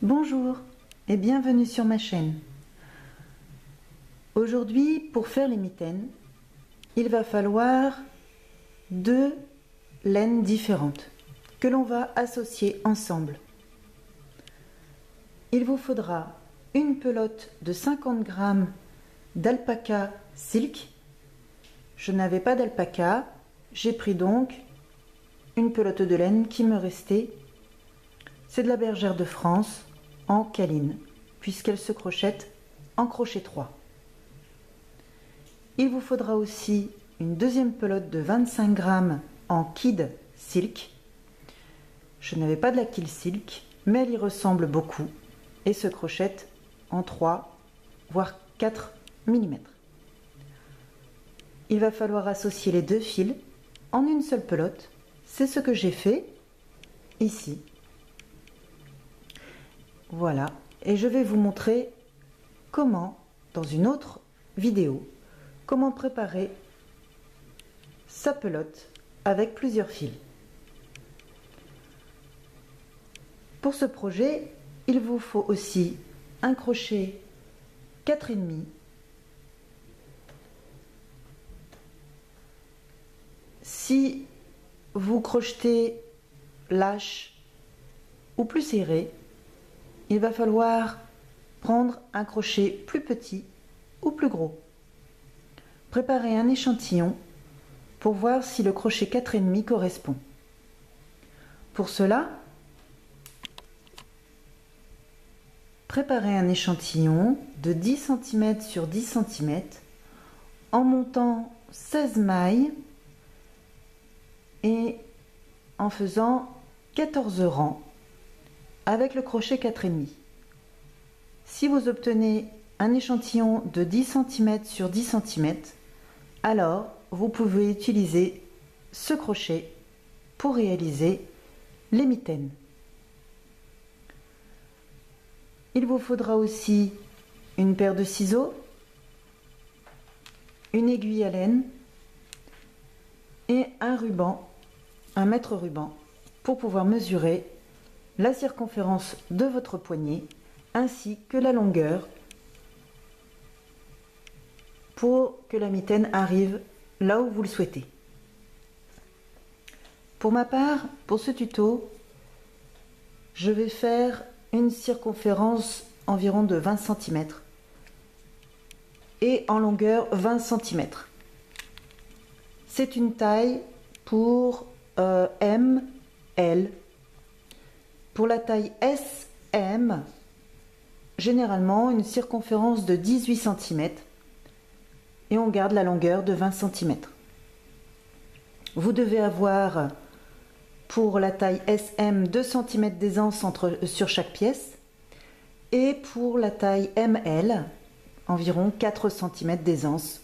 Bonjour et bienvenue sur ma chaîne. Aujourd'hui, pour faire les mitaines, il va falloir deux laines différentes que l'on va associer ensemble. Il vous faudra une pelote de 50 g d'alpaca silk. Je n'avais pas d'alpaca, j'ai pris donc une pelote de laine qui me restait. C'est de la bergère de France en caline, puisqu'elle se crochette en crochet 3. Il vous faudra aussi une deuxième pelote de 25 g en kid silk. Je n'avais pas de la kid silk, mais elle y ressemble beaucoup et se crochette en 3 voire 4 mm. Il va falloir associer les deux fils en une seule pelote. C'est ce que j'ai fait ici. Voilà, et je vais vous montrer comment, dans une autre vidéo, comment préparer sa pelote avec plusieurs fils. Pour ce projet, il vous faut aussi un crochet 4,5. Si vous crochetez lâche ou plus serré, il va falloir prendre un crochet plus petit ou plus gros. Préparez un échantillon pour voir si le crochet 4,5 correspond. Pour cela, préparez un échantillon de 10 cm sur 10 cm en montant 16 mailles et en faisant 14 rangs avec le crochet 4,5. Si vous obtenez un échantillon de 10 cm sur 10 cm, alors vous pouvez utiliser ce crochet pour réaliser les mitaines. Il vous faudra aussi une paire de ciseaux, une aiguille à laine et un ruban, un mètre ruban, pour pouvoir mesurer la circonférence de votre poignet ainsi que la longueur pour que la mitaine arrive là où vous le souhaitez. Pour ma part, pour ce tuto, je vais faire une circonférence environ de 20 cm et en longueur 20 cm. C'est une taille pour M, L. Pour la taille SM, généralement une circonférence de 18 cm et on garde la longueur de 20 cm. Vous devez avoir pour la taille SM 2 cm d'aisance sur chaque pièce et pour la taille ML environ 4 cm d'aisance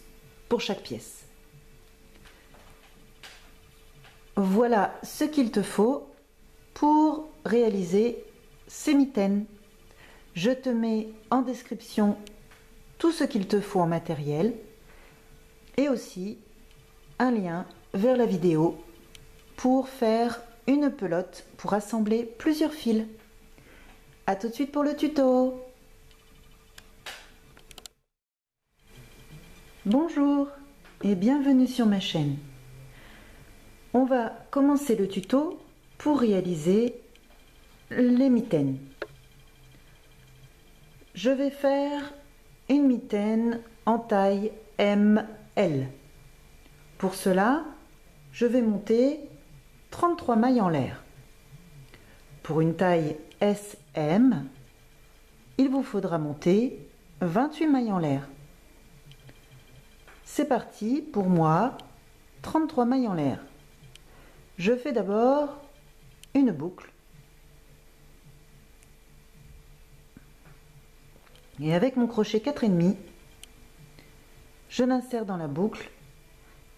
pour chaque pièce. Voilà ce qu'il te faut pour réaliser ces mitaines. Je te mets en description tout ce qu'il te faut en matériel et aussi un lien vers la vidéo pour faire une pelote pour assembler plusieurs fils. A tout de suite pour le tuto. Bonjour et bienvenue sur ma chaîne. On va commencer le tuto pour réaliser les mitaines. Je vais faire une mitaine en taille ML. Pour cela, je vais monter 33 mailles en l'air. Pour une taille SM, il vous faudra monter 28 mailles en l'air. C'est parti pour moi, 33 mailles en l'air. Je fais d'abord une boucle. Et avec mon crochet 4,5, je l'insère dans la boucle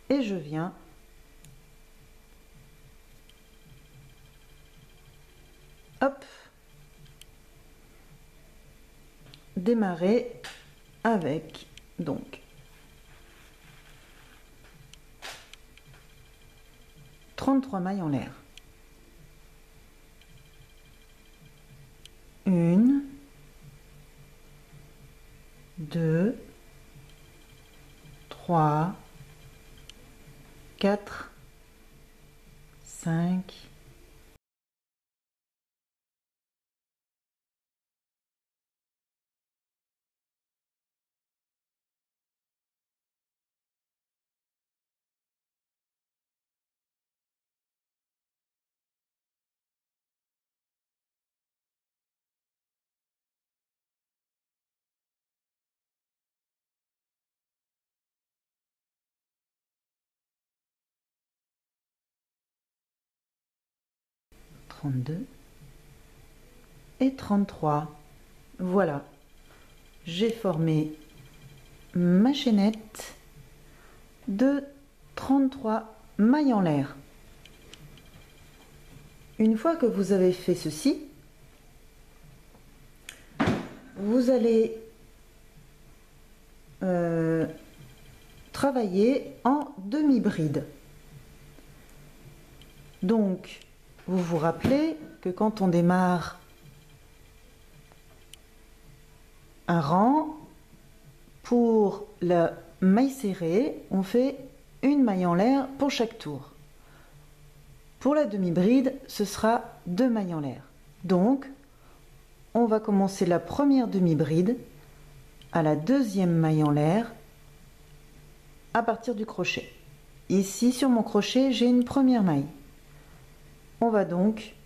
et je viens hop, démarrer avec donc 33 mailles en l'air. 1, 3, 4, 5, 32 et 33. Voilà, j'ai formé ma chaînette de 33 mailles en l'air. Une fois que vous avez fait ceci, vous allez travailler en demi-bride. Donc, vous vous rappelez que quand on démarre un rang, pour la maille serrée, on fait une maille en l'air pour chaque tour. Pour la demi-bride, ce sera 2 mailles en l'air. Donc, on va commencer la première demi-bride à la deuxième maille en l'air à partir du crochet. Ici, sur mon crochet, j'ai une première maille. On va donc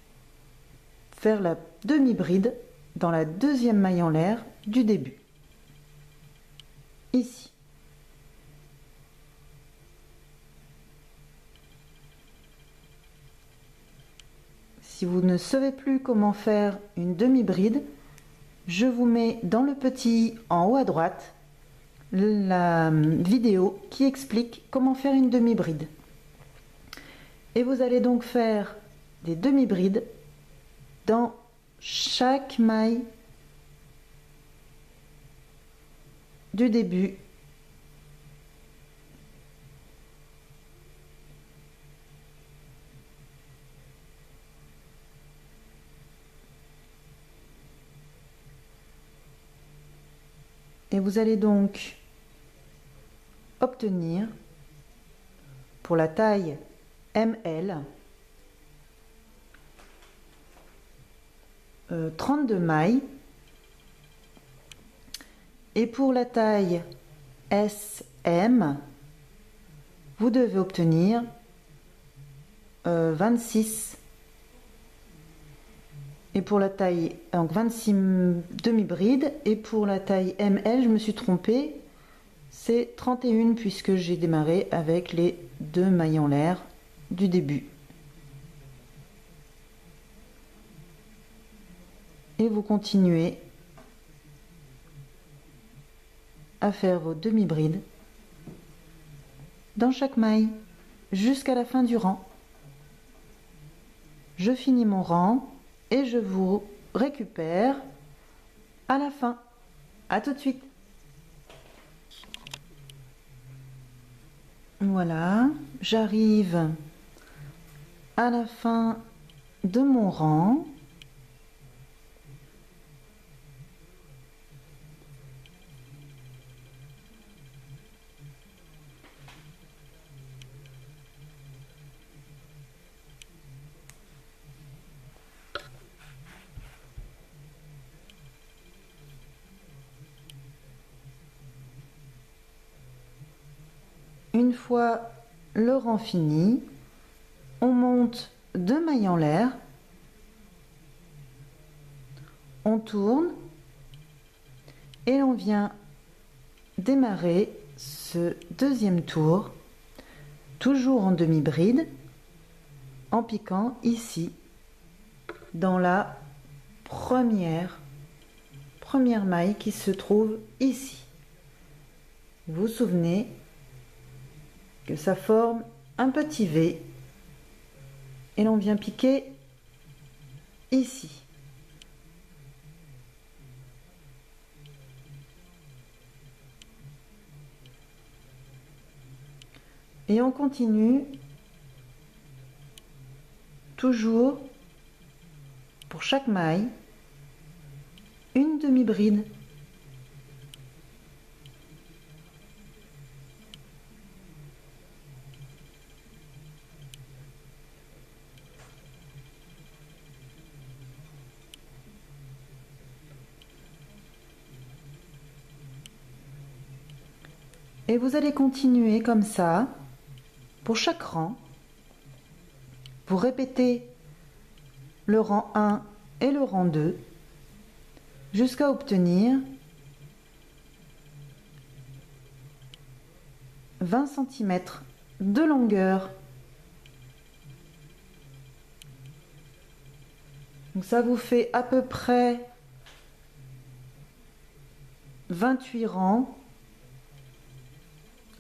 faire la demi-bride dans la deuxième maille en l'air du début. Ici. Si vous ne savez plus comment faire une demi-bride, je vous mets dans le petit en haut à droite la vidéo qui explique comment faire une demi-bride. Et vous allez donc faire des demi-brides dans chaque maille du début . Et vous allez donc obtenir pour la taille ML 32 mailles et pour la taille SM vous devez obtenir 26 et pour la taille, donc 26 demi-brides, et pour la taille ML, je me suis trompée, c'est 31 puisque j'ai démarré avec les 2 mailles en l'air du début. Et vous continuez à faire vos demi-brides dans chaque maille jusqu'à la fin du rang. Je finis mon rang et je vous récupère à la fin. À tout de suite. Voilà, j'arrive à la fin de mon rang. Une fois le rang fini, on monte 2 mailles en l'air, on tourne et on vient démarrer ce deuxième tour, toujours en demi-bride, en piquant ici dans la première maille qui se trouve ici. Vous vous souvenez que ça forme un petit V et l'on vient piquer ici. Et on continue toujours pour chaque maille une demi-bride. Et vous allez continuer comme ça pour chaque rang. Vous répétez le rang 1 et le rang 2 jusqu'à obtenir 20 cm de longueur. Donc ça vous fait à peu près 28 rangs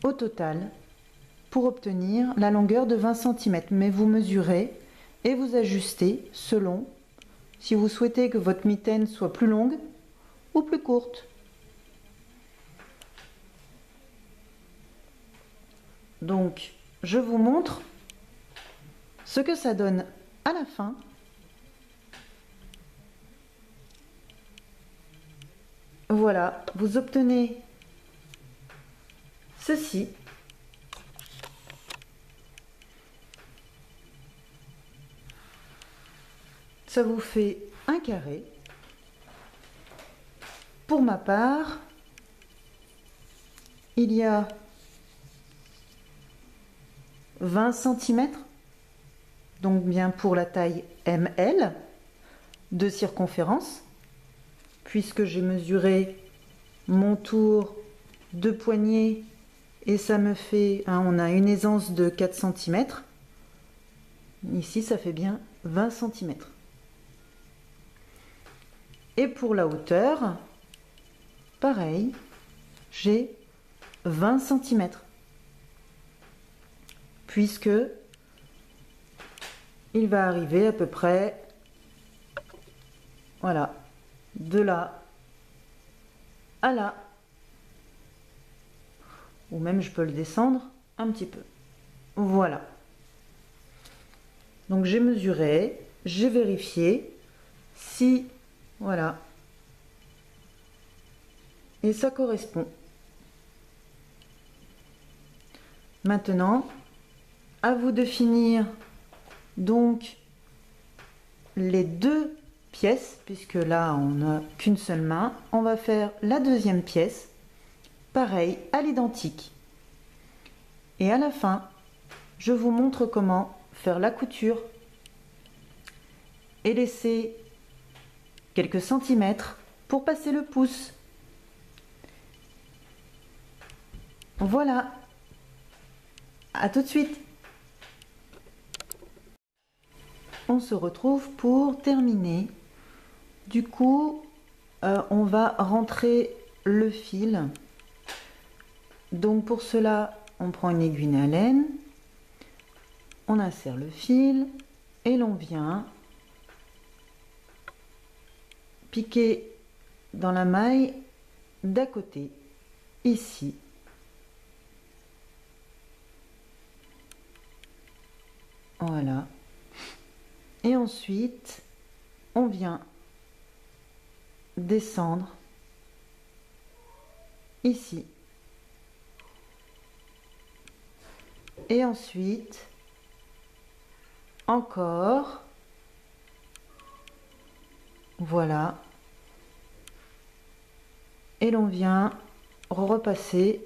au total pour obtenir la longueur de 20 cm. Mais vous mesurez et vous ajustez selon si vous souhaitez que votre mitaine soit plus longue ou plus courte. Donc, je vous montre ce que ça donne à la fin. Voilà, vous obtenez ceci. Ça vous fait un carré. Pour ma part, il y a 20 cm, donc bien pour la taille ML de circonférence, puisque j'ai mesuré mon tour de poignet et ça me fait, on a une aisance de 4 cm. Ici, ça fait bien 20 cm. Et pour la hauteur, pareil, j'ai 20 cm. Puisque il va arriver à peu près, voilà, de là à là. Ou même je peux le descendre un petit peu. Voilà. Donc j'ai mesuré, j'ai vérifié si, voilà, et ça correspond. Maintenant, à vous de finir donc les deux pièces, puisque là on n'a qu'une seule main. On va faire la deuxième pièce, pareil, à l'identique. Et à la fin, je vous montre comment faire la couture et laisser quelques centimètres pour passer le pouce. Voilà, à tout de suite. On se retrouve pour terminer. Du coup, on va rentrer le fil. Donc pour cela, on prend une aiguille à laine, on insère le fil et l'on vient piquer dans la maille d'à côté, ici. Voilà. Et ensuite, on vient descendre ici. Et ensuite, encore, voilà. Et l'on vient repasser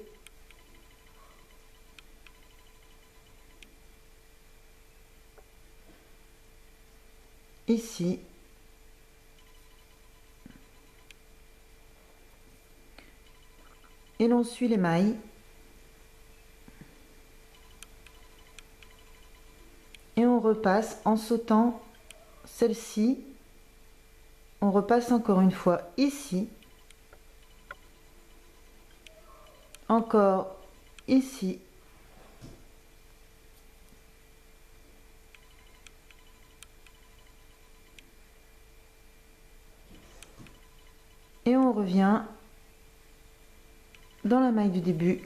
ici. Et l'on suit les mailles. Et on repasse en sautant celle-ci. On repasse encore une fois ici. Encore ici. Et on revient dans la maille du début.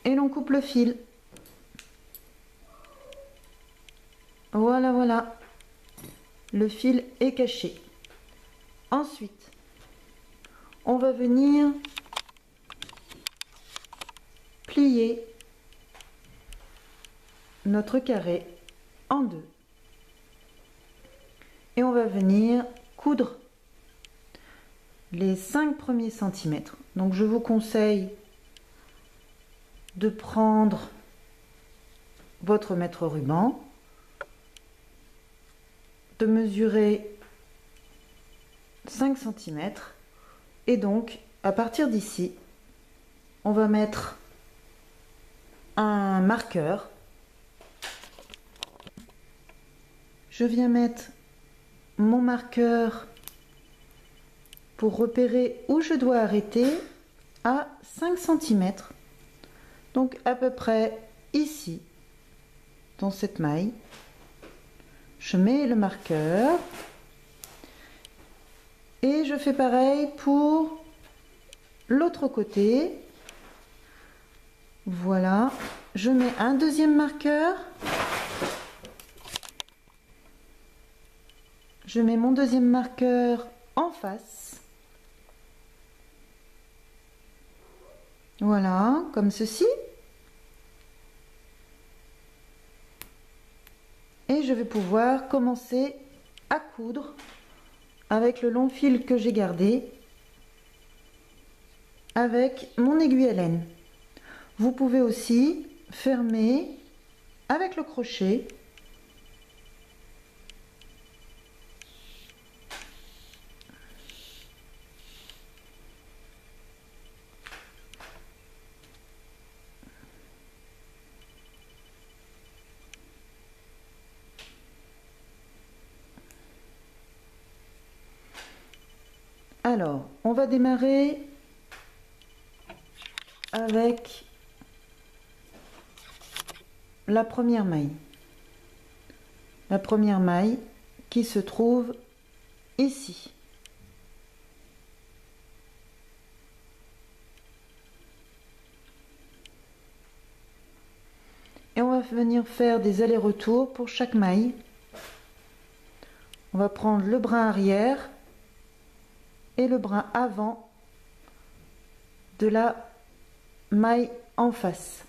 Et l'on coupe le fil. Voilà, voilà. Le fil est caché. Ensuite, on va venir plier notre carré en deux. Et on va venir coudre les 5 premiers centimètres. Donc je vous conseille de prendre votre mètre ruban, de mesurer 5 cm et donc à partir d'ici, on va mettre un marqueur. Je viens mettre mon marqueur pour repérer où je dois arrêter à 5 cm. Donc à peu près ici, dans cette maille. Je mets le marqueur et je fais pareil pour l'autre côté. Voilà, je mets un deuxième marqueur. Je mets mon deuxième marqueur en face. Voilà, comme ceci. Et je vais pouvoir commencer à coudre avec le long fil que j'ai gardé avec mon aiguille à laine. Vous pouvez aussi fermer avec le crochet. Alors, on va démarrer avec la première maille. La première maille qui se trouve ici. Et on va venir faire des allers-retours pour chaque maille. On va prendre le brin arrière et le brin avant de la maille en face.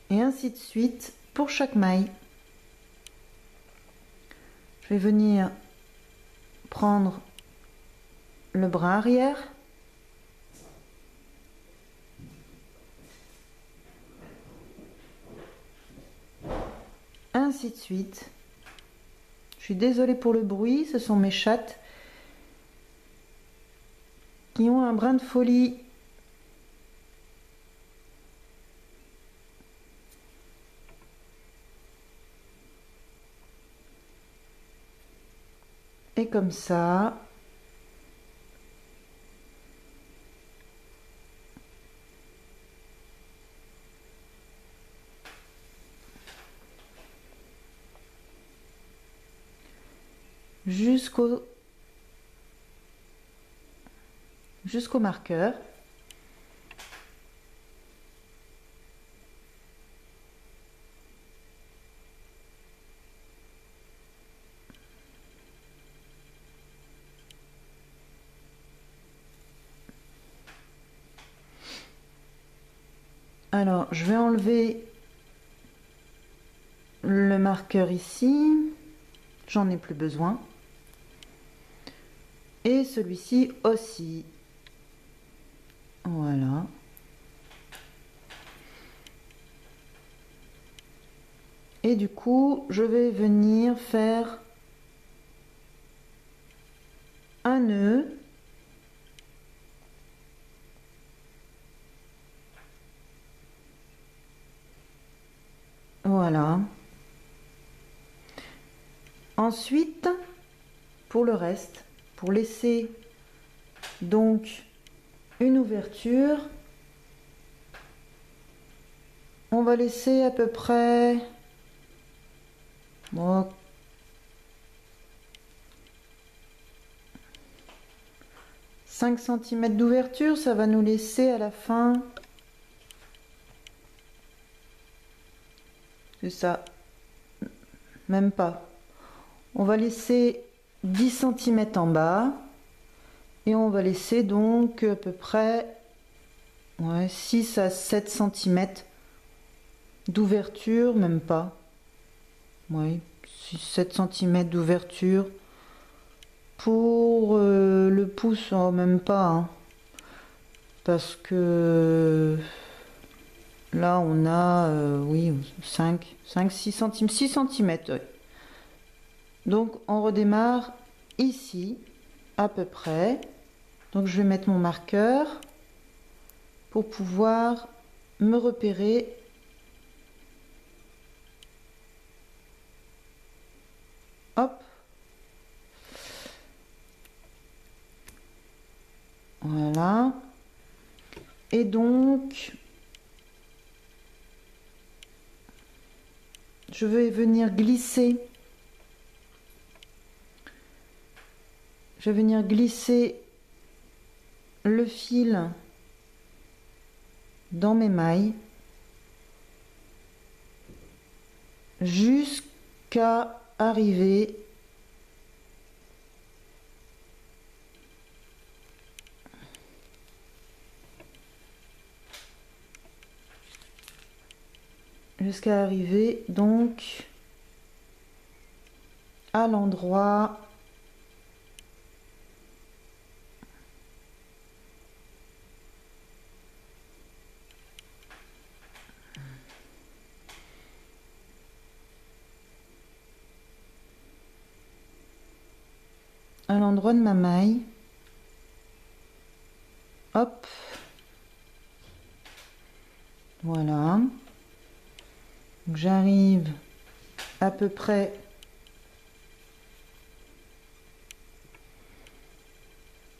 Et ainsi de suite pour chaque maille. Je vais venir prendre le brin arrière. Ainsi de suite. Je suis désolée pour le bruit, ce sont mes chattes qui ont un brin de folie. Et comme ça, jusqu'au marqueur. Alors, je vais enlever le marqueur ici. J'en ai plus besoin. Et celui-ci aussi. Voilà. Et du coup, je vais venir faire un nœud. Voilà. Ensuite, pour le reste, pour laisser donc une ouverture, on va laisser à peu près 5 cm d'ouverture. Ça va nous laisser à la fin, c'est ça, même pas, on va laisser 10 cm en bas et on va laisser donc à peu près 6 à 7 cm d'ouverture, même pas, 6-7 cm d'ouverture. Pour le pouce, oh, même pas, hein, parce que là on a oui 5-6 cm, 6 cm. Oui. Donc on redémarre ici à peu près. Donc je vais mettre mon marqueur pour pouvoir me repérer. Hop. Voilà. Et donc, je vais venir glisser. Je vais venir glisser le fil dans mes mailles jusqu'à arriver donc à l'endroit de ma maille. Hop, voilà. J'arrive à peu près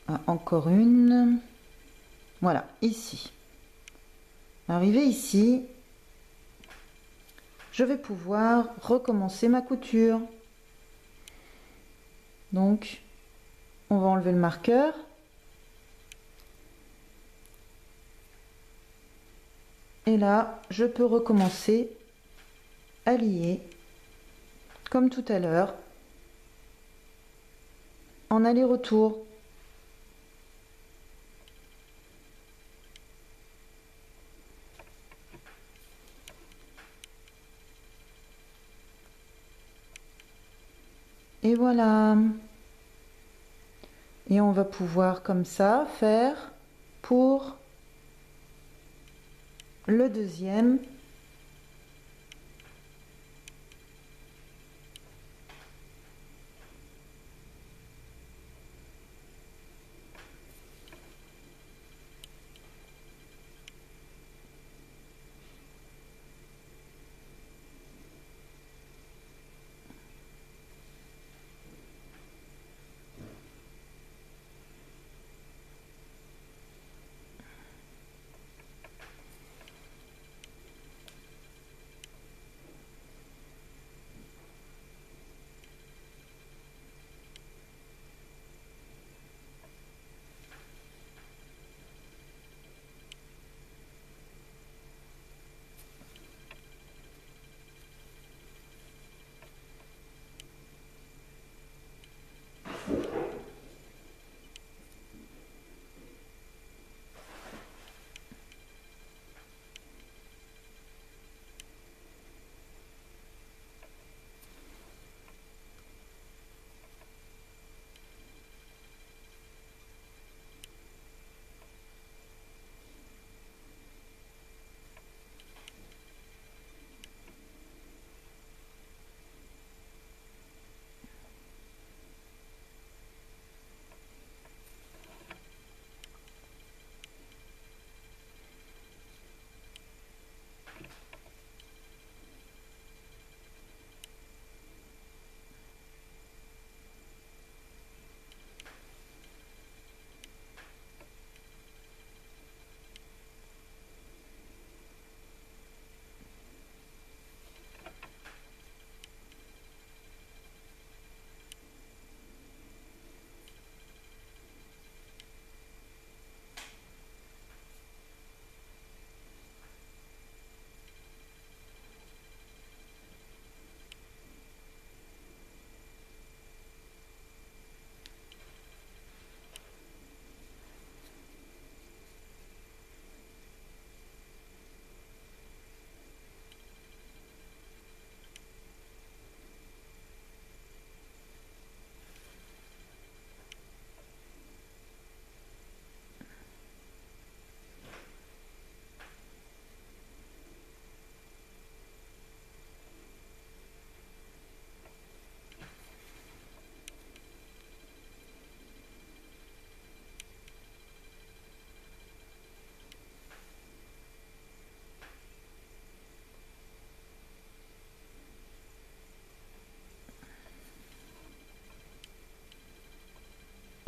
à encore une. Voilà, ici. Arrivé ici, je vais pouvoir recommencer ma couture. Donc, on va enlever le marqueur. Et là, je peux recommencer à lier, comme tout à l'heure, en aller-retour. Et voilà. Et on va pouvoir comme ça faire pour le deuxième.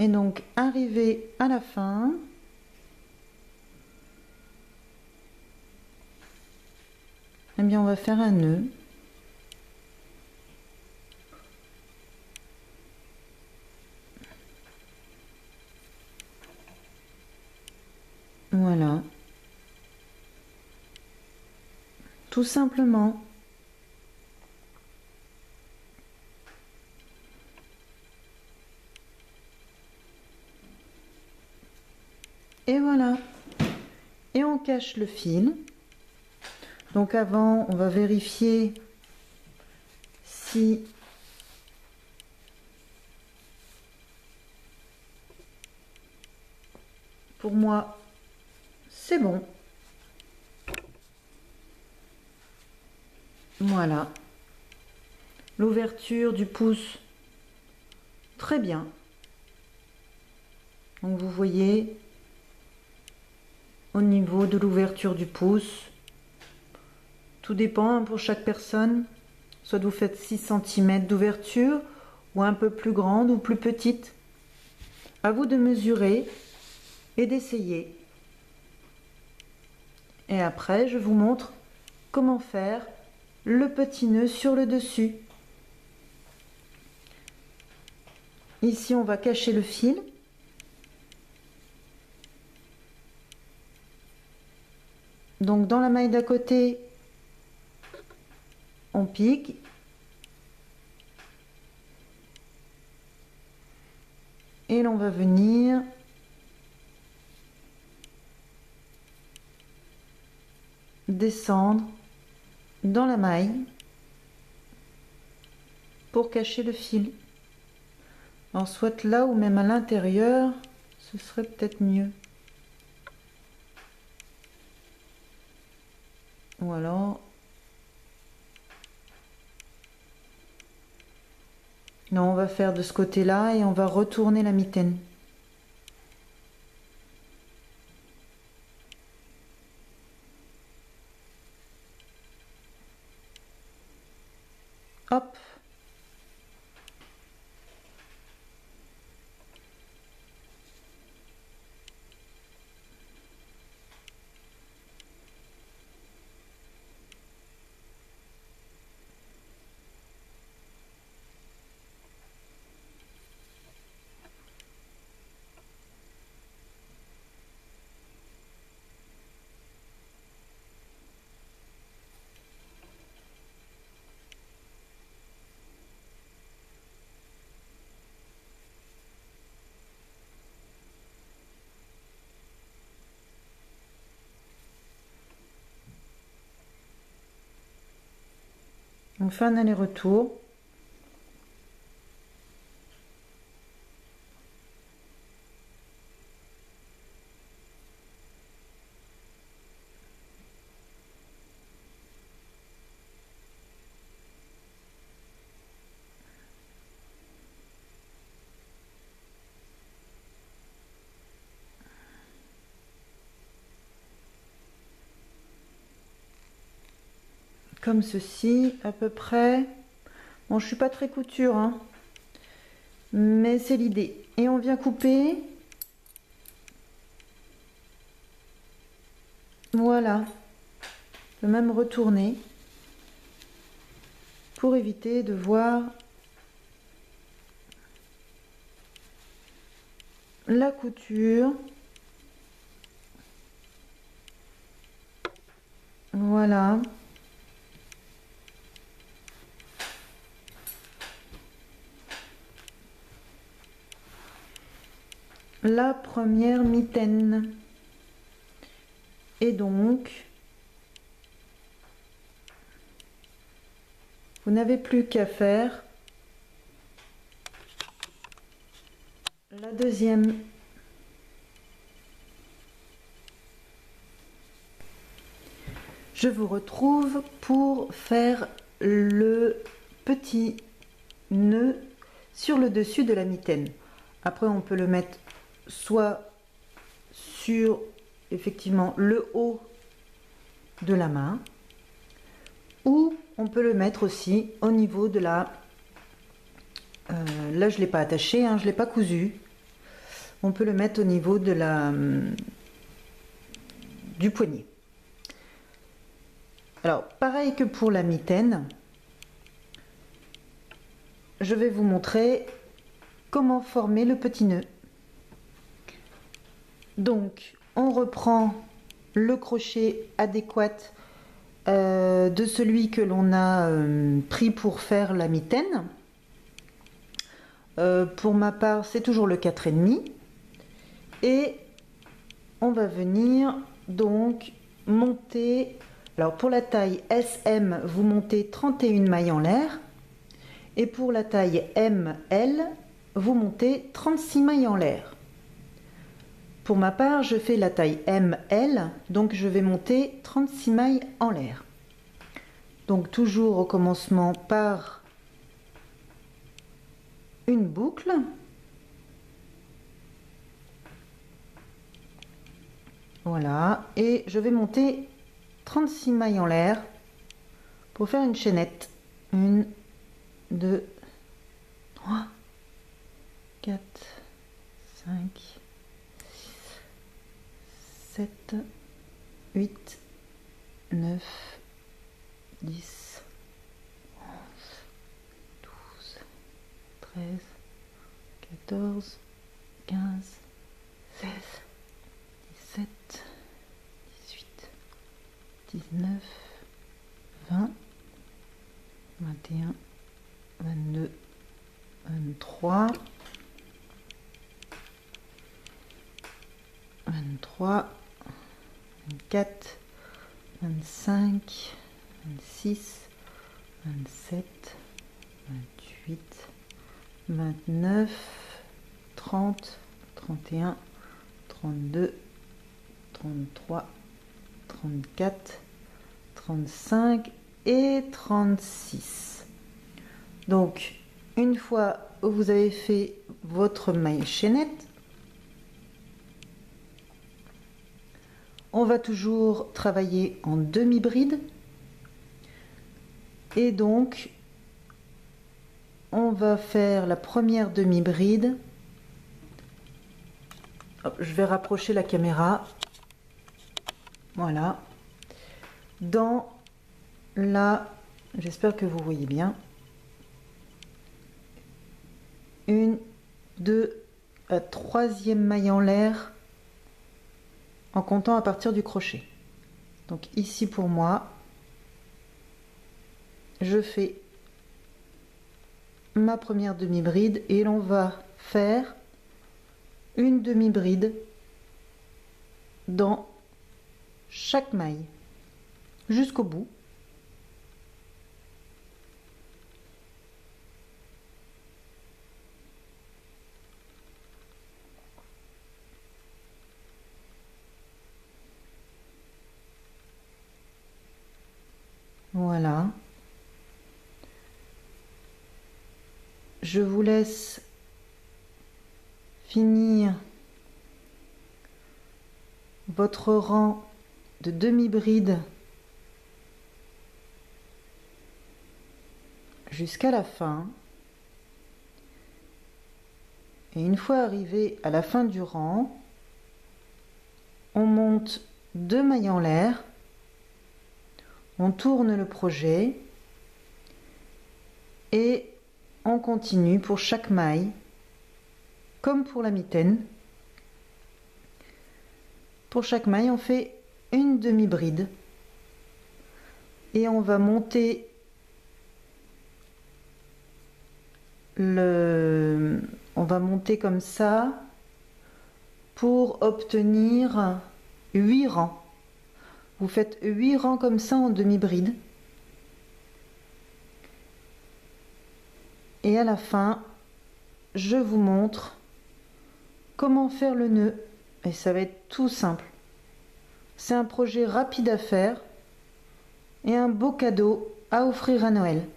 Et donc, arrivé à la fin, eh bien, on va faire un nœud. Voilà. Tout simplement. Et voilà. Et on cache le fil. Donc avant, on va vérifier si pour moi c'est bon. Voilà. L'ouverture du pouce, très bien. Donc vous voyez, au niveau de l'ouverture du pouce, tout dépend hein, pour chaque personne. Soit vous faites 6 cm d'ouverture, ou un peu plus grande ou plus petite. À vous de mesurer et d'essayer. Et après, je vous montre comment faire le petit nœud sur le dessus. Ici, on va cacher le fil. Donc, dans la maille d'à côté, on pique. Et l'on va venir descendre dans la maille pour cacher le fil. Alors soit là ou même à l'intérieur, ce serait peut-être mieux. Ou alors... Non, on va faire de ce côté-là et on va retourner la mitaine. Hop. On fait un aller-retour. Comme ceci, à peu près. Bon, je suis pas très couture, hein, mais c'est l'idée. Et on vient couper. Voilà. Je peux même retourner pour éviter de voir la couture. Voilà. La première mitaine. Et donc, vous n'avez plus qu'à faire la deuxième. Je vous retrouve pour faire le petit nœud sur le dessus de la mitaine. Après, on peut le mettre soit sur effectivement le haut de la main, ou on peut le mettre aussi au niveau de la... là, je ne l'ai pas attaché, hein, je ne l'ai pas cousu. on peut le mettre au niveau de du poignet. Alors, pareil que pour la mitaine, je vais vous montrer comment former le petit nœud. Donc, on reprend le crochet adéquat de celui que l'on a pris pour faire la mitaine. Pour ma part, c'est toujours le 4,5. Et on va venir donc monter. Alors pour la taille SM, vous montez 31 mailles en l'air. Et pour la taille ML, vous montez 36 mailles en l'air. Pour ma part, je fais la taille ML, donc je vais monter 36 mailles en l'air. Donc toujours au commencement par une boucle. Voilà, et je vais monter 36 mailles en l'air pour faire une chaînette. 1, 2, 3, 4, 5, 7, 8, 9, 10, 11, 12, 13, 14, 15, 16, 17, 18, 19, 20, 21, 22, 23, 24, 25, 26, 27, 28, 29, 30, 31, 32, 33, 34, 35 et 36. Donc, une fois que vous avez fait votre maille chaînette, on va toujours travailler en demi-bride. Et donc, on va faire la première demi-bride. Je vais rapprocher la caméra. Voilà. Dans la... J'espère que vous voyez bien. 1, 2, troisième maille en l'air en comptant à partir du crochet. Donc ici pour moi, je fais ma première demi-bride et l'on va faire une demi-bride dans chaque maille jusqu'au bout. Voilà. Je vous laisse finir votre rang de demi-bride jusqu'à la fin. Et une fois arrivé à la fin du rang, on monte 2 mailles en l'air, on tourne le projet et on continue pour chaque maille, comme pour la mitaine. Pour chaque maille, on fait une demi-bride et on va monter on va monter comme ça pour obtenir 8 rangs. Vous faites 8 rangs comme ça en demi-bride. Et à la fin, je vous montre comment faire le nœud. Et ça va être tout simple. C'est un projet rapide à faire et un beau cadeau à offrir à Noël.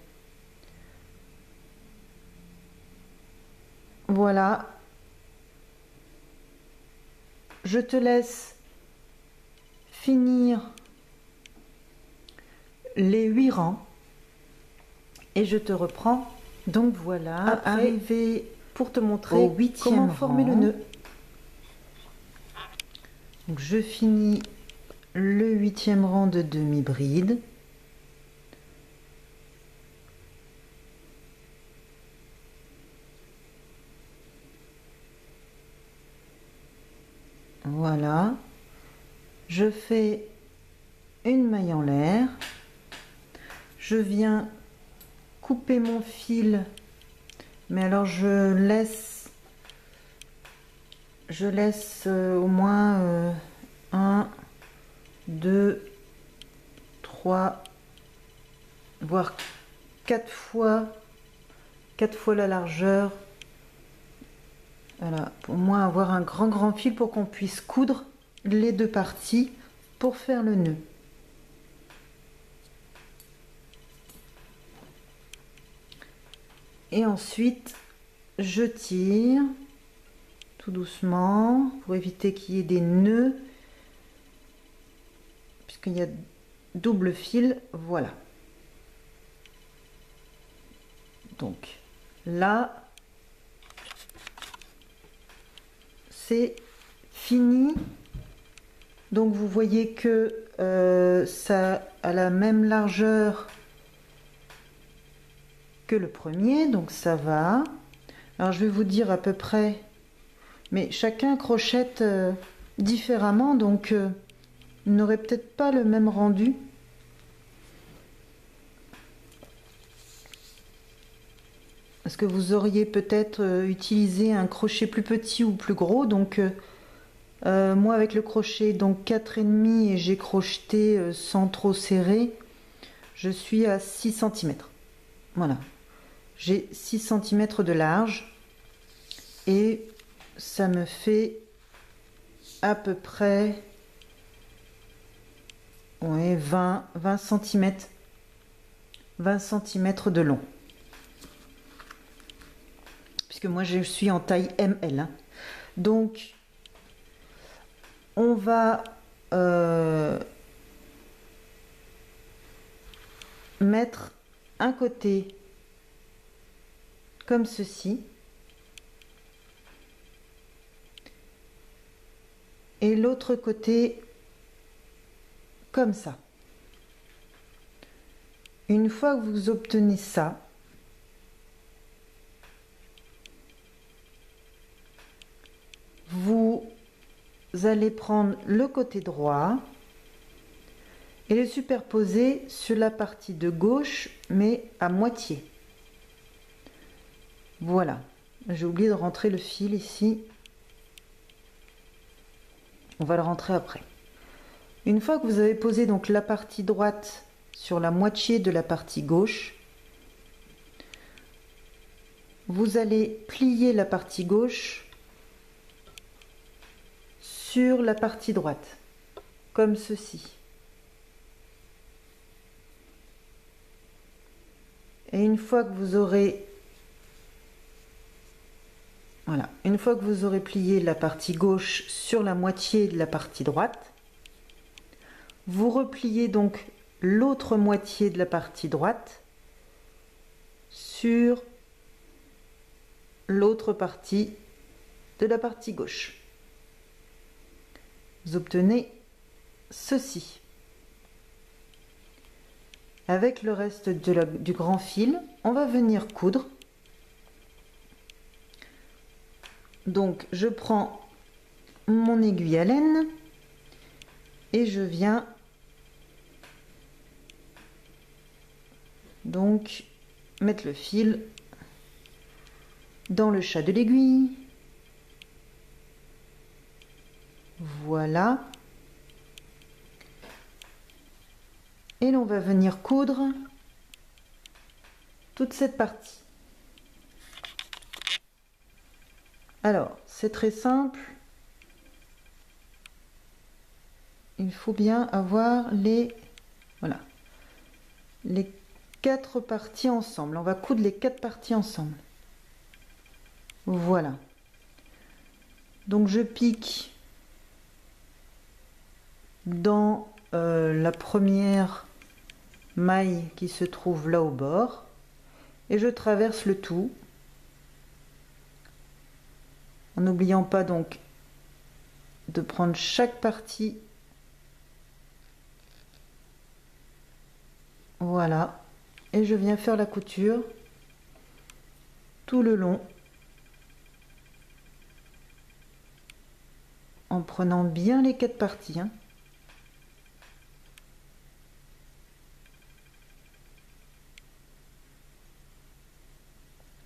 Voilà. Je te laisse finir les 8 rangs et je te reprends. Donc voilà, arrivé pour te montrer comment former le nœud. Donc je finis le 8e rang de demi-bride. Voilà, je fais une maille en l'air, je viens couper mon fil, mais alors je laisse au moins 1, 2, 3, voire 4 fois la largeur. Voilà, pour moi avoir un grand fil pour qu'on puisse coudre les deux parties pour faire le nœud. Et ensuite, je tire tout doucement pour éviter qu'il y ait des nœuds, puisqu'il y a double fil. Voilà. Donc là, c'est fini. Donc vous voyez que ça a la même largeur que le premier, donc ça va. Alors je vais vous dire à peu près, mais chacun crochette différemment, donc n'aurait peut-être pas le même rendu. Parce que vous auriez peut-être utilisé un crochet plus petit ou plus gros, donc moi avec le crochet donc 4,5 et j'ai crocheté sans trop serrer, je suis à 6 cm. Voilà, j'ai 6 cm de large et ça me fait à peu près ouais, 20 cm de long, puisque moi je suis en taille ML, hein. Donc on va mettre un côté comme ceci et l'autre côté comme ça. Une fois que vous obtenez ça, vous allez prendre le côté droit et le superposer sur la partie de gauche, mais à moitié. Voilà, j'ai oublié de rentrer le fil ici. On va le rentrer après. Une fois que vous avez posé donc la partie droite sur la moitié de la partie gauche, vous allez plier la partie gauche sur la partie droite, comme ceci. Et une fois que vous aurez une fois que vous aurez plié la partie gauche sur la moitié de la partie droite, vous repliez donc l'autre moitié de la partie droite sur l'autre partie de la partie gauche. Vous obtenez ceci. Avec le reste du grand fil, on va venir coudre. Donc je prends mon aiguille à laine et je viens donc mettre le fil dans le chat de l'aiguille. Voilà. Et l'on va venir coudre toute cette partie. Alors, c'est très simple. Il faut bien avoir les 4 parties ensemble. On va coudre les 4 parties ensemble. Voilà. Donc je pique dans la première maille qui se trouve là au bord et je traverse le tout en n'oubliant pas donc de prendre chaque partie. Voilà. Et je viens faire la couture tout le long en prenant bien les 4 parties. Hein.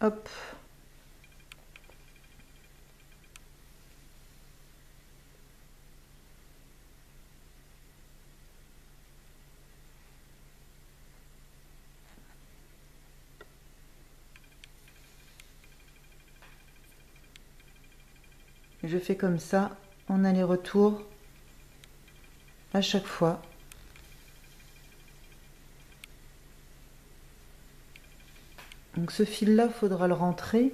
Hop. Je fais comme ça en aller-retour à chaque fois. Donc ce fil là, faudra le rentrer.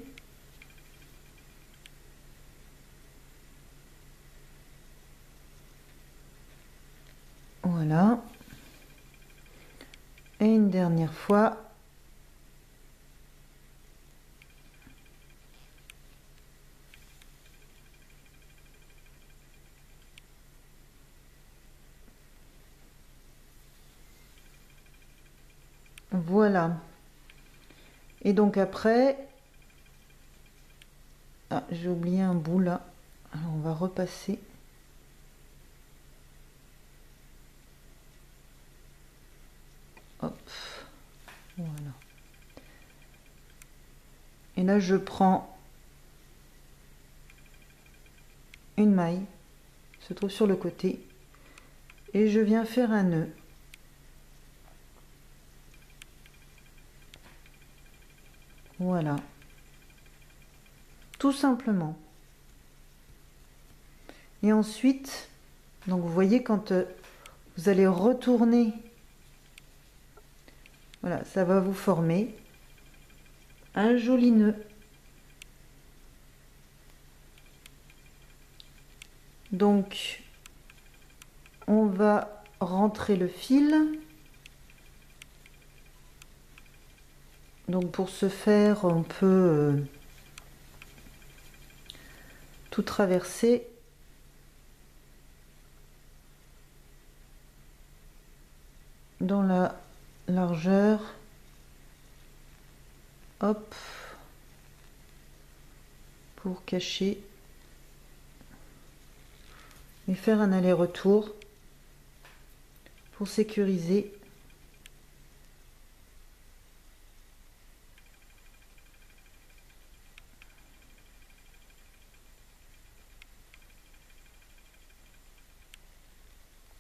Voilà. Et une dernière fois. Voilà. Et donc après, ah, j'ai oublié un bout là. Alors on va repasser. Hop. Voilà. Et là je prends une maille, se trouve sur le côté, et je viens faire un nœud. Voilà. Tout simplement. Et ensuite, donc vous voyez quand vous allez retourner, voilà, ça va vous former un joli nœud. Donc, on va rentrer le fil. Donc pour ce faire, on peut tout traverser. Dans la largeur. Hop. Pour cacher. Et faire un aller-retour pour sécuriser.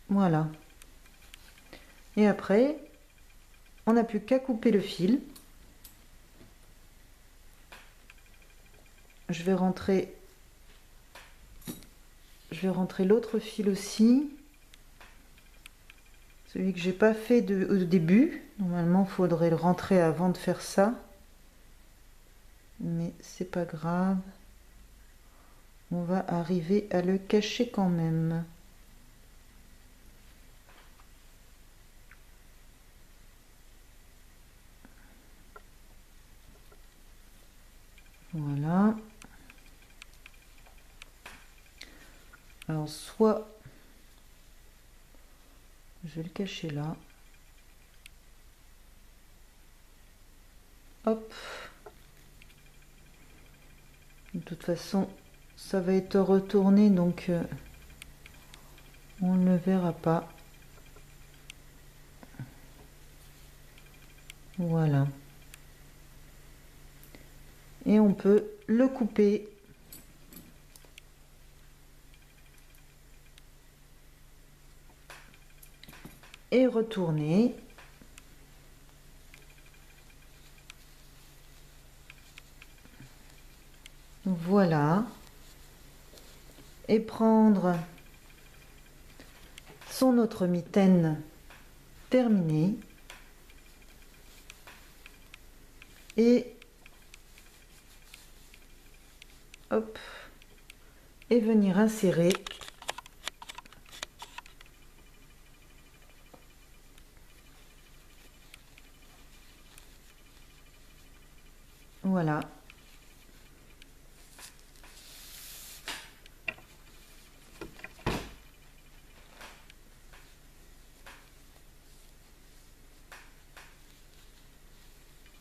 Voilà. Et après, on n'a plus qu'à couper le fil. Je vais rentrer l'autre fil aussi. Celui que j'ai pas fait au début. Normalement, il faudrait le rentrer avant de faire ça. Mais c'est pas grave. On va arriver à le cacher quand même. Voilà. Alors, soit je vais le cacher là. Hop. De toute façon, ça va être retourné, donc on ne le verra pas. Voilà. Et on peut le couper. Et retourner. Voilà. Et prendre son autre mitaine terminée. Et hop. Et venir insérer voilà.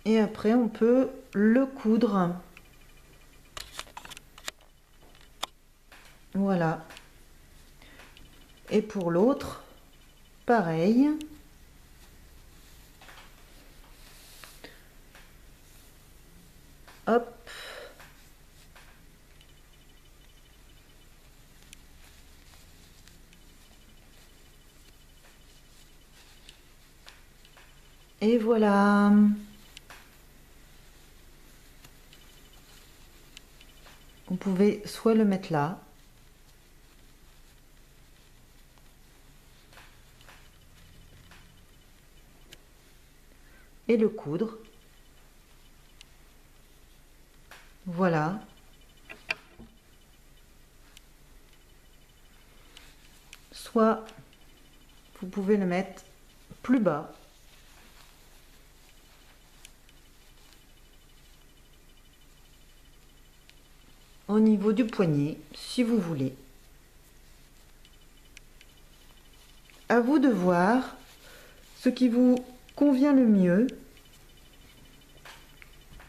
Et après, on peut le coudre. Voilà. Et pour l'autre, pareil. Hop. Et voilà. Vous pouvez soit le mettre là, et le coudre. Voilà. Soit vous pouvez le mettre plus bas. Au niveau du poignet, si vous voulez. À vous de voir ce qui vous convient le mieux.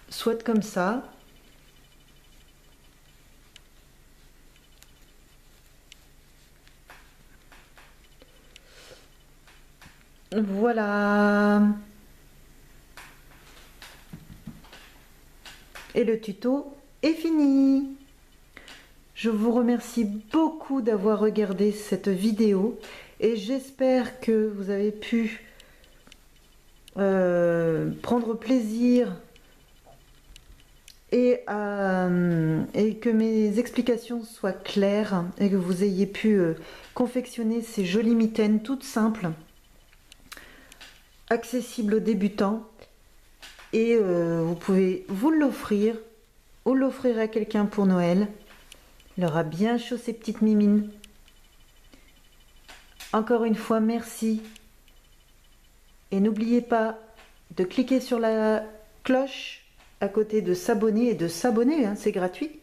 Soit comme ça. Voilà. Et le tuto est fini. Je vous remercie beaucoup d'avoir regardé cette vidéo et j'espère que vous avez pu prendre plaisir et que mes explications soient claires et que vous ayez pu confectionner ces jolies mitaines toutes simples, accessibles aux débutants. Et vous pouvez vous l'offrir ou l'offrir à quelqu'un pour Noël. Il aura bien chaud ses petites mimines. Encore une fois, merci. Et n'oubliez pas de cliquer sur la cloche à côté de s'abonner et de s'abonner, hein, c'est gratuit.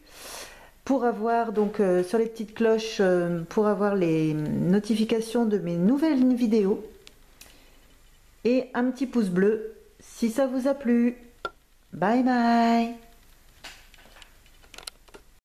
Pour avoir donc sur les petites cloches, pour avoir les notifications de mes nouvelles vidéos. Et un petit pouce bleu si ça vous a plu. Bye bye.